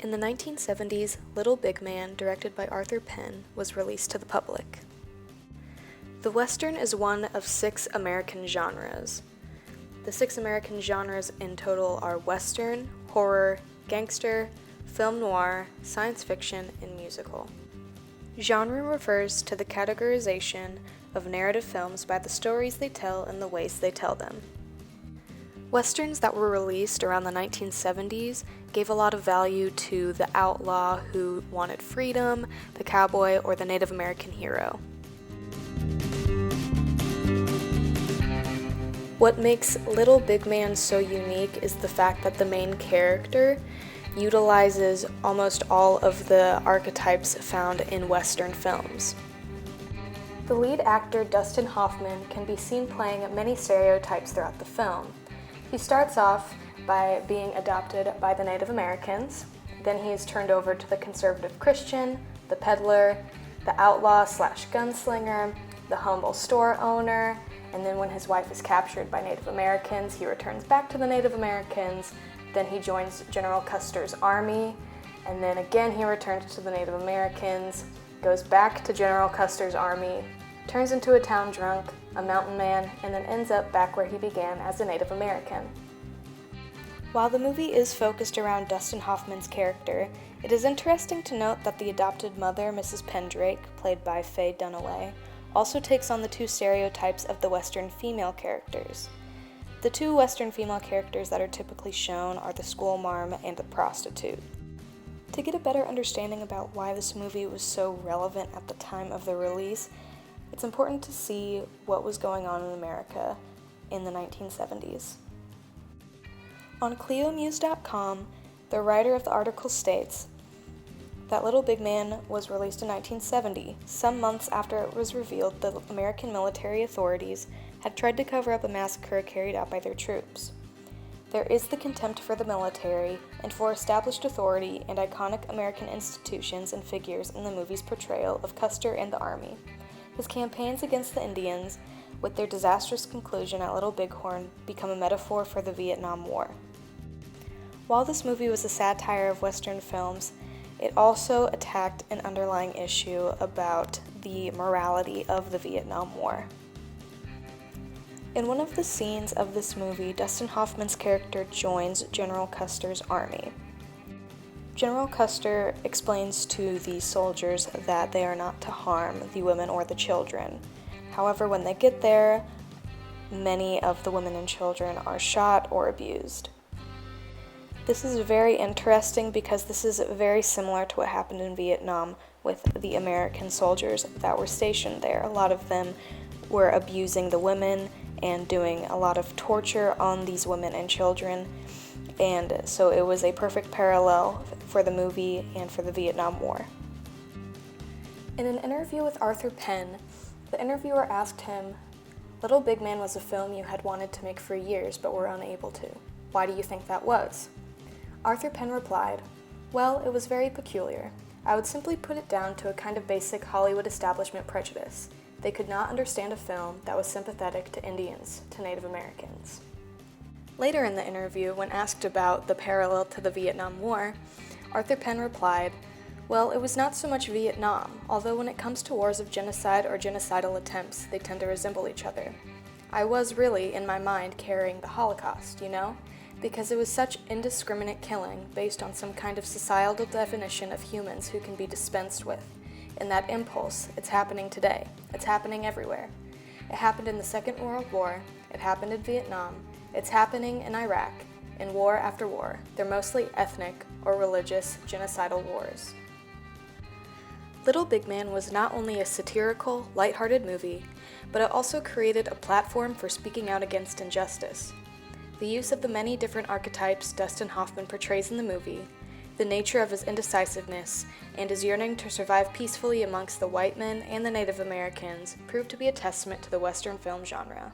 In the 1970s, Little Big Man, directed by Arthur Penn, was released to the public. The Western is one of 6 American genres. The 6 American genres in total are Western, horror, gangster, film noir, science fiction, and musical. Genre refers to the categorization of narrative films by the stories they tell and the ways they tell them. Westerns that were released around the 1970s gave a lot of value to the outlaw who wanted freedom, the cowboy, or the Native American hero. What makes Little Big Man so unique is the fact that the main character utilizes almost all of the archetypes found in Western films. The lead actor, Dustin Hoffman, can be seen playing many stereotypes throughout the film. He starts off by being adopted by the Native Americans, then he is turned over to the conservative Christian, the peddler, the outlaw/gunslinger, the humble store owner, and then when his wife is captured by Native Americans, he returns back to the Native Americans, then he joins General Custer's army, and then again he returns to the Native Americans, goes back to General Custer's army, turns into a town drunk, a mountain man, and then ends up back where he began as a Native American. While the movie is focused around Dustin Hoffman's character, it is interesting to note that the adopted mother, Mrs. Pendrake, played by Faye Dunaway, also takes on the 2 stereotypes of the Western female characters. The 2 Western female characters that are typically shown are the schoolmarm and the prostitute. To get a better understanding about why this movie was so relevant at the time of the release, it's important to see what was going on in America in the 1970s. On ClioMuse.com, the writer of the article states that Little Big Man was released in 1970, some months after it was revealed the American military authorities had tried to cover up a massacre carried out by their troops. There is the contempt for the military and for established authority and iconic American institutions and figures in the movie's portrayal of Custer and the Army. His campaigns against the Indians, with their disastrous conclusion at Little Bighorn, become a metaphor for the Vietnam War. While this movie was a satire of Western films, it also attacked an underlying issue about the morality of the Vietnam War. In one of the scenes of this movie, Dustin Hoffman's character joins General Custer's army. General Custer explains to the soldiers that they are not to harm the women or the children. However, when they get there, many of the women and children are shot or abused. This is very interesting because this is very similar to what happened in Vietnam with the American soldiers that were stationed there. A lot of them were abusing the women and doing a lot of torture on these women and children, and so it was a perfect parallel for the movie and for the Vietnam War. In an interview with Arthur Penn, the interviewer asked him, "Little Big Man was a film you had wanted to make for years but were unable to. Why do you think that was?" Arthur Penn replied, "Well, it was very peculiar. I would simply put it down to a kind of basic Hollywood establishment prejudice. They could not understand a film that was sympathetic to Indians, to Native Americans." Later in the interview, when asked about the parallel to the Vietnam War, Arthur Penn replied, "Well, it was not so much Vietnam, although when it comes to wars of genocide or genocidal attempts, they tend to resemble each other. I was really, in my mind, carrying the Holocaust, you know? Because it was such indiscriminate killing based on some kind of societal definition of humans who can be dispensed with. And that impulse, it's happening today. It's happening everywhere. It happened in the Second World War. It happened in Vietnam. It's happening in Iraq. In war after war. They're mostly ethnic or religious genocidal wars." Little Big Man was not only a satirical, lighthearted movie, but it also created a platform for speaking out against injustice. The use of the many different archetypes Dustin Hoffman portrays in the movie, the nature of his indecisiveness, and his yearning to survive peacefully amongst the white men and the Native Americans proved to be a testament to the Western film genre.